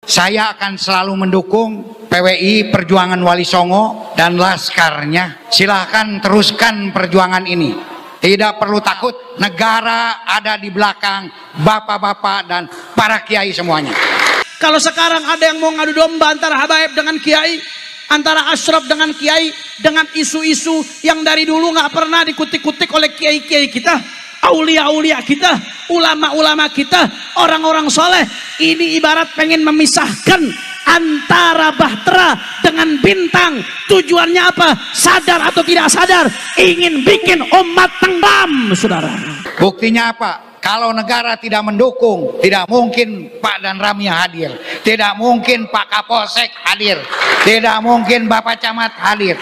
Saya akan selalu mendukung PWI Perjuangan Wali Songo dan laskarnya. Silahkan teruskan perjuangan ini. Tidak perlu takut, negara ada di belakang bapak-bapak dan para kiai semuanya. Kalau sekarang ada yang mau ngadu domba antara habaib dengan kiai, antara asyraf dengan kiai, dengan isu-isu yang dari dulu nggak pernah dikutik-kutik oleh kiai-kiai kita, aulia-aulia kita, ulama-ulama kita, orang-orang soleh, ini ibarat pengen memisahkan antara bahtera dengan bintang. Tujuannya apa? Sadar atau tidak sadar, ingin bikin umat tenggelam, saudara. Buktinya apa? Kalau negara tidak mendukung, tidak mungkin Pak dan Ramia hadir, tidak mungkin Pak Kapolsek hadir, tidak mungkin Bapak Camat hadir.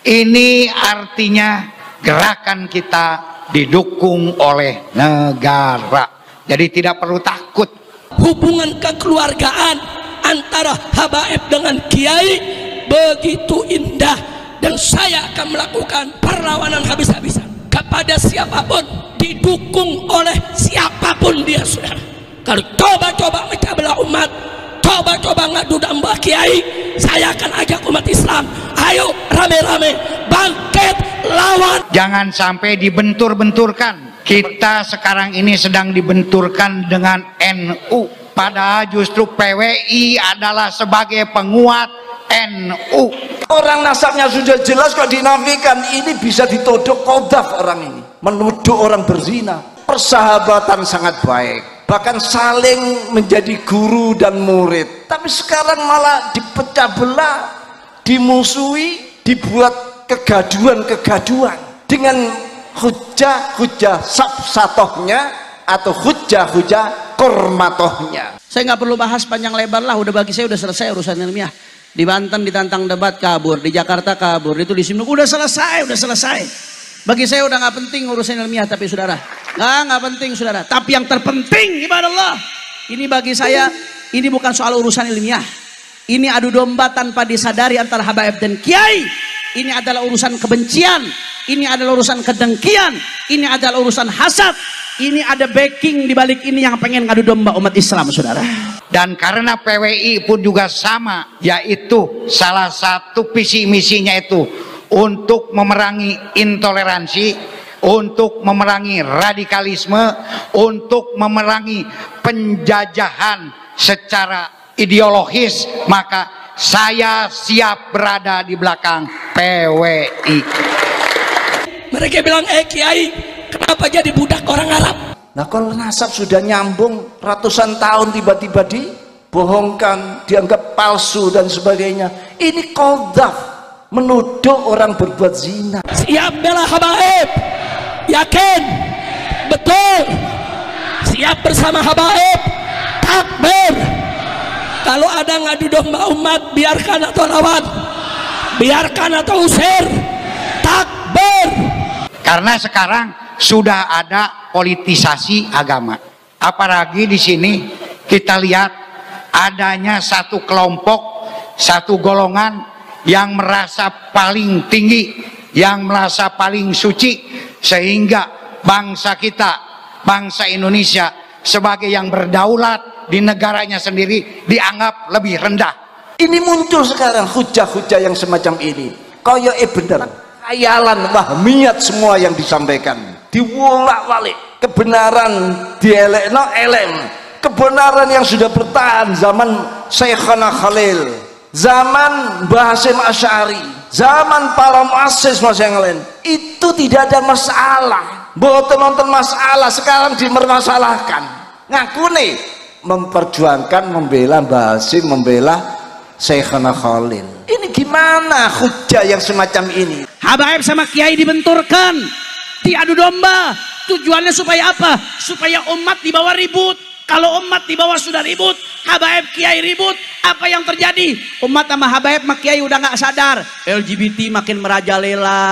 Ini artinya gerakan kita didukung oleh negara. Jadi tidak perlu takut. Hubungan kekeluargaan antara habaib dengan kiai begitu indah, dan saya akan melakukan perlawanan habis-habisan kepada siapapun, didukung oleh siapapun dia, saudara. Kalau coba-coba memecah belah umat, coba-coba ngadu domba kiai, saya akan ajak umat Islam, ayo rame-rame bangkit lawan. Jangan sampai dibentur-benturkan. Kita sekarang ini sedang dibenturkan dengan NU, padahal justru PWI adalah sebagai penguat NU. Orang nasabnya sudah jelas kok dinafikan. Ini bisa ditodok kodaf orang ini, menuduh orang berzina. Persahabatan sangat baik, bahkan saling menjadi guru dan murid. Tapi sekarang malah dipecah belah, dimusuhi, dibuat kegaduhan-kegaduhan dengan hujah-hujah sabsatohnya atau hujah-hujah kormatohnya. Saya nggak perlu bahas panjang lebar lah, udah bagi saya udah selesai urusan ilmiah. Di Banten ditantang debat kabur, di Jakarta kabur, itu di Simluk udah selesai, udah selesai. Bagi saya udah nggak penting urusan ilmiah, tapi saudara, nggak penting saudara. Tapi yang terpenting ibadah Allah, ini bagi saya ini bukan soal urusan ilmiah. Ini adu domba tanpa disadari antara habaib dan kiai. Ini adalah urusan kebencian, ini adalah urusan kedengkian, ini adalah urusan hasad. Ini ada backing di balik ini yang pengen ngadu domba umat Islam, saudara. Dan karena PWI pun juga sama, yaitu salah satu visi misinya itu untuk memerangi intoleransi, untuk memerangi radikalisme, untuk memerangi penjajahan secara ideologis, maka saya siap berada di belakang PWI. Mereka bilang, kiai, kenapa jadi budak orang Arab? Nah kalau nasab sudah nyambung ratusan tahun, tiba-tiba dibohongkan, dianggap palsu dan sebagainya. Ini kodaf, menuduh orang berbuat zina. Siap bela habaib, yakin, betul, siap bersama habaib, takbir. Kalau ada ngadu domba umat, biarkan atau lawan, biarkan atau usir, takbir. Karena sekarang sudah ada politisasi agama. Apalagi di sini kita lihat adanya satu kelompok, satu golongan yang merasa paling tinggi, yang merasa paling suci, sehingga bangsa kita, bangsa Indonesia sebagai yang berdaulat di negaranya sendiri dianggap lebih rendah. Ini muncul sekarang hujah-hujah yang semacam ini. Kaya bener, khayalan wahmiyat semua yang disampaikan, diwolak-walik. Kebenaran dielekno elem, kebenaran yang sudah bertahan zaman Syekhana Khalil, zaman Mbah Hasyim Asy'ari, zaman para muassis yang lain, itu tidak ada masalah. Mboten nonton masalah, sekarang dimermasalahkan. Ngaku nih memperjuangkan, membela Mbah Hasyim, membela Syekhana Khalil. Ini gimana hujah yang semacam ini? Habaib sama kiai dibenturkan, diadu domba. Tujuannya supaya apa? Supaya umat di bawah ribut. Kalau umat di bawah sudah ribut, habaib kiai ribut, apa yang terjadi? Umat sama habaib sama kiai udah nggak sadar, LGBT makin merajalela.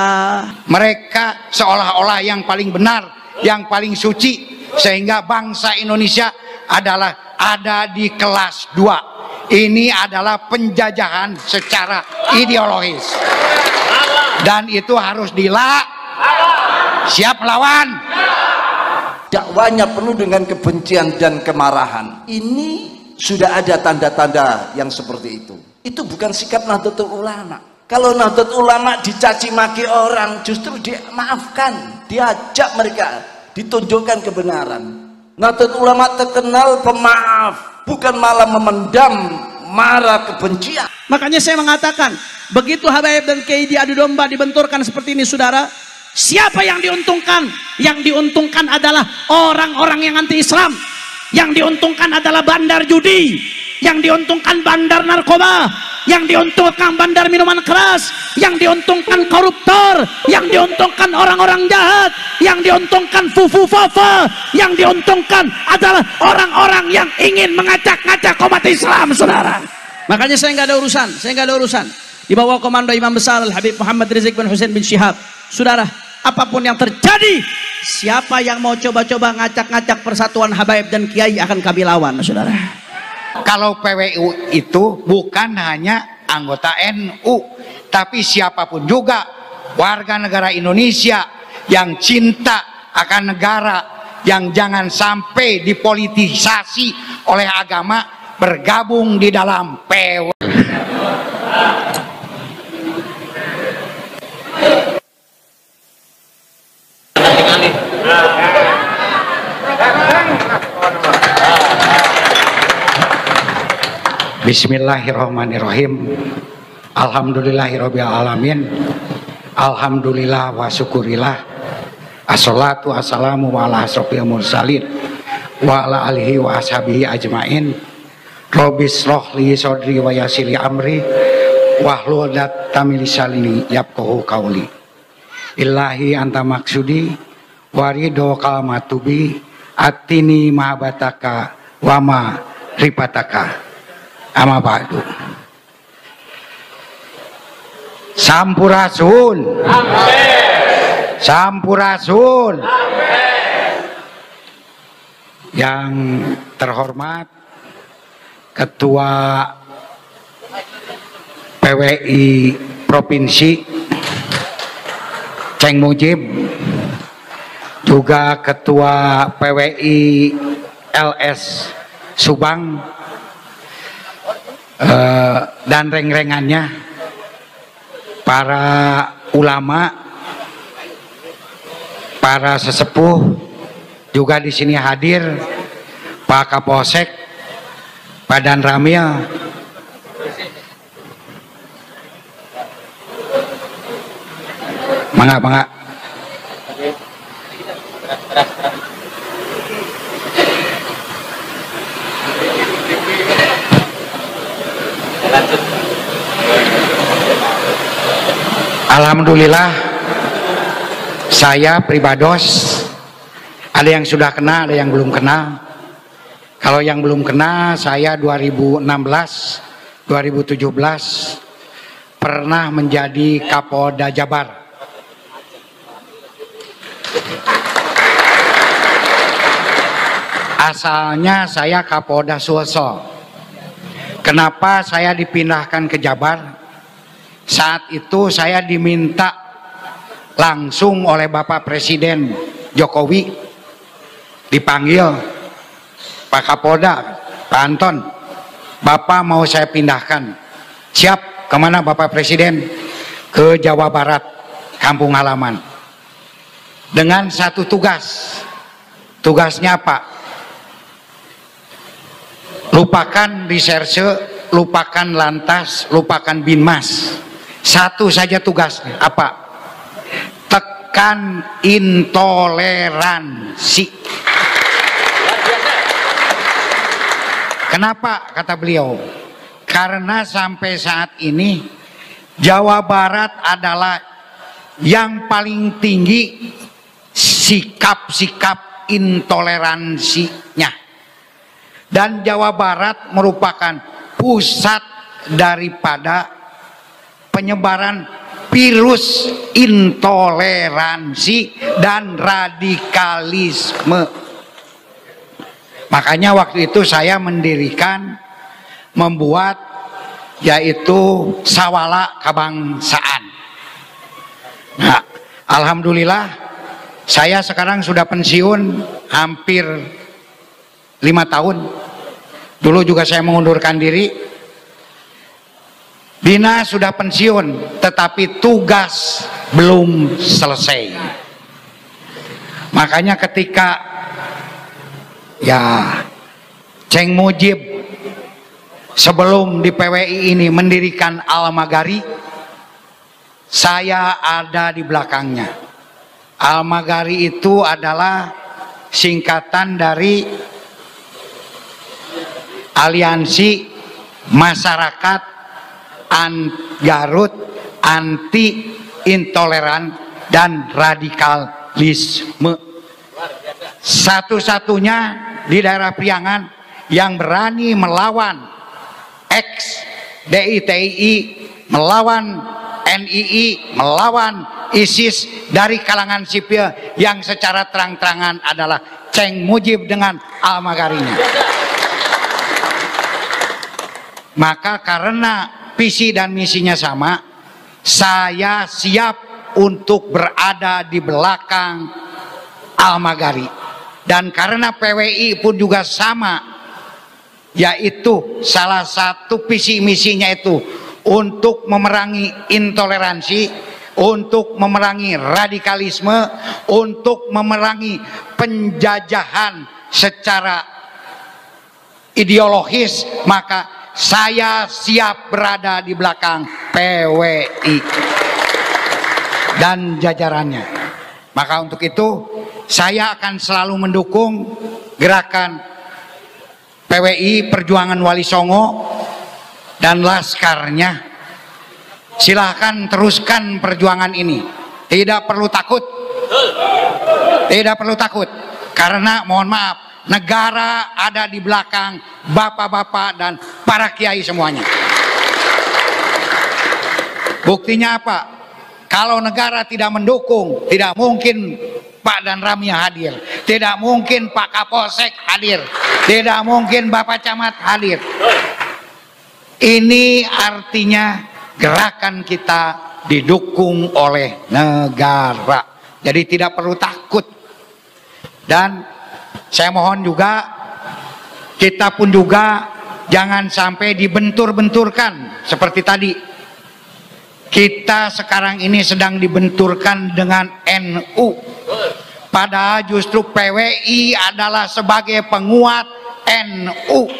Mereka seolah-olah yang paling benar, yang paling suci, sehingga bangsa Indonesia adalah ada di kelas 2. Ini adalah penjajahan secara ideologis, dan itu harus Siap melawan? Dakwanya penuh dengan kebencian dan kemarahan. Ini sudah ada tanda-tanda yang seperti itu. Itu bukan sikap Nahdlatul Ulama. Kalau Nahdlatul Ulama dicaci maki orang, justru dimaafkan, diajak mereka, ditunjukkan kebenaran. Nahdlatul Ulama terkenal pemaaf, bukan malah memendam marah kebencian. Makanya saya mengatakan, begitu Habaib dan Kiai diadu domba, dibenturkan seperti ini, saudara, siapa yang diuntungkan? Yang diuntungkan adalah orang-orang yang anti-Islam. Yang diuntungkan adalah bandar judi, yang diuntungkan bandar narkoba, yang diuntungkan bandar minuman keras, yang diuntungkan koruptor, yang diuntungkan orang-orang jahat, yang diuntungkan fufu-fafa, yang diuntungkan adalah orang-orang yang ingin mengacak-ngacak umat Islam, saudara. Makanya saya nggak ada urusan, di bawah komando Imam Besar Al-Habib Muhammad Rizik bin Hussein bin Syihab. Saudara, apapun yang terjadi, siapa yang mau coba-coba ngacak-ngacak persatuan habaib dan kiai akan kami lawan, saudara. Kalau PWU itu bukan hanya anggota NU, tapi siapapun juga warga negara Indonesia yang cinta akan negara, yang jangan sampai dipolitisasi oleh agama, bergabung di dalam PWU. Bismillahirrahmanirrahim. Alhamdulillahirabbil alamin. Alhamdulillah wa syukurillah. Assalatu wassalamu ala asrofil mursalin wa ala alihi wa ashabihi ajmain. Rabbis rohli sodri wa yasili amri wahlul datamil lisani yafqahu qauli. Ilahi anta maksudi warido kalmatubi atini mahabataka wama ripataka. Ama ba'du. Sampurasun. Amin. Sampurasun. Amin. Yang terhormat Ketua PWI Provinsi Ceng Mujib, juga Ketua PWI LS Subang, dan reng-rengannya, para ulama, para sesepuh, juga di sini hadir Pak Kapolsek, Pak Dan Ramil, mangga. Alhamdulillah, saya pribados, ada yang sudah kenal, ada yang belum kenal. Kalau yang belum kenal, saya 2016, 2017 pernah menjadi Kapolda Jabar. Asalnya saya Kapolda Sulsel. Kenapa saya dipindahkan ke Jabar? Saat itu saya diminta langsung oleh Bapak Presiden Jokowi, dipanggil, Pak Kapolda, Pak Anton, Bapak mau saya pindahkan. Siap, kemana Bapak Presiden? Ke Jawa Barat, kampung halaman. Dengan satu tugas. Tugasnya apa? Lupakan reserse, lupakan lantas, lupakan binmas. Satu saja tugasnya, apa? Tekan intoleransi. Kenapa? Kata beliau, karena sampai saat ini Jawa Barat adalah yang paling tinggi sikap-sikap intoleransinya, dan Jawa Barat merupakan pusat daripada penyebaran virus intoleransi dan radikalisme. Makanya waktu itu saya membuat yaitu Sawala Kebangsaan. Nah, Alhamdulillah, saya sekarang sudah pensiun hampir 5 tahun. Dulu juga saya mengundurkan diri. Bina sudah pensiun, tetapi tugas belum selesai. Makanya ketika Ceng Mujib sebelum di PWI ini mendirikan Al-Magari, saya ada di belakangnya. Al-Magari itu adalah singkatan dari Aliansi Masyarakat Garut Anti Intoleran dan Radikalisme. Satu-satunya di daerah Priangan yang berani melawan ex-DITII, melawan NII, melawan ISIS dari kalangan sipil yang secara terang-terangan adalah Ceng Mujib dengan Al-Magarinya. Maka karena visi dan misinya sama, saya siap untuk berada di belakang Al-Magari. Dan karena PWI pun juga sama, yaitu salah satu visi misinya itu untuk memerangi intoleransi, untuk memerangi radikalisme, untuk memerangi penjajahan secara ideologis, maka saya siap berada di belakang PWI dan jajarannya. Maka untuk itu saya akan selalu mendukung gerakan PWI Perjuangan Wali Songo dan laskarnya. Silahkan teruskan perjuangan ini, tidak perlu takut, tidak perlu takut, karena mohon maaf, negara ada di belakang bapak-bapak dan para kiai semuanya. Buktinya apa? Kalau negara tidak mendukung, tidak mungkin Pak dan Ramia hadir, tidak mungkin Pak Kapolsek hadir, tidak mungkin Bapak Camat hadir. Ini artinya gerakan kita didukung oleh negara. Jadi tidak perlu takut. Dan saya mohon juga, kita pun juga jangan sampai dibentur-benturkan seperti tadi. Kita sekarang ini sedang dibenturkan dengan NU. Padahal justru PWI adalah sebagai penguat NU.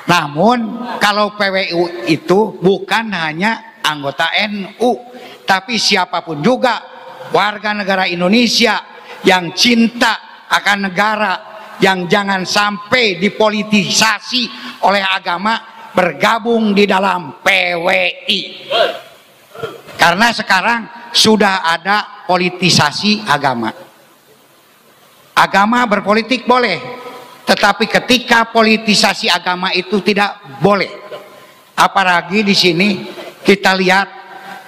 Namun kalau PWI itu bukan hanya anggota NU, tapi siapapun juga warga negara Indonesia yang cinta akan negara, yang jangan sampai dipolitisasi oleh agama, bergabung di dalam PWI. Karena sekarang sudah ada politisasi agama. Agama berpolitik boleh, tetapi ketika politisasi agama itu tidak boleh. Apalagi di sini kita lihat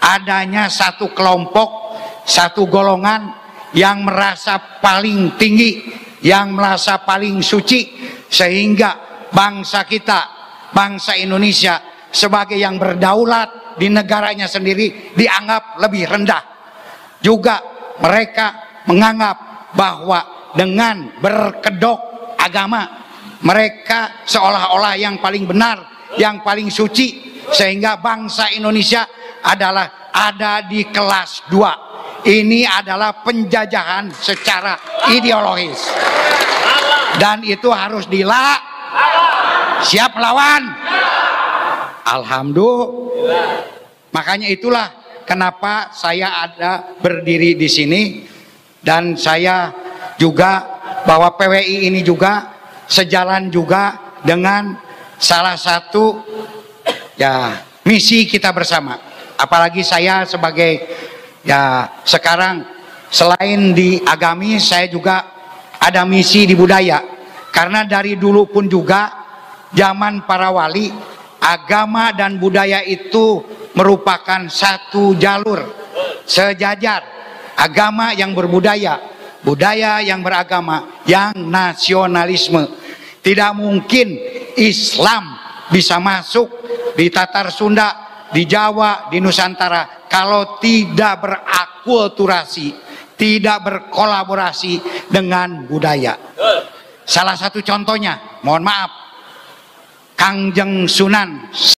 adanya satu kelompok, satu golongan yang merasa paling tinggi, yang merasa paling suci, sehingga bangsa kita, bangsa Indonesia sebagai yang berdaulat di negaranya sendiri dianggap lebih rendah. Juga mereka menganggap bahwa dengan berkedok agama mereka seolah-olah yang paling benar, yang paling suci, sehingga bangsa Indonesia adalah ada di kelas 2. Ini adalah penjajahan secara ideologis, dan itu harus siap melawan. Alhamdulillah. Makanya itulah kenapa saya ada berdiri di sini, dan saya juga bahwa PWI ini juga sejalan juga dengan salah satu misi kita bersama. Apalagi saya sebagai sekarang selain di agami, saya juga ada misi di budaya. Karena dari dulu pun juga zaman para wali, agama dan budaya itu merupakan satu jalur sejajar. Agama yang berbudaya, budaya yang beragama, yang nasionalisme. Tidak mungkin Islam bisa masuk di Tatar Sunda, di Jawa, di Nusantara, kalau tidak berakulturasi, tidak berkolaborasi dengan budaya. Salah satu contohnya, mohon maaf, Kangjeng Sunan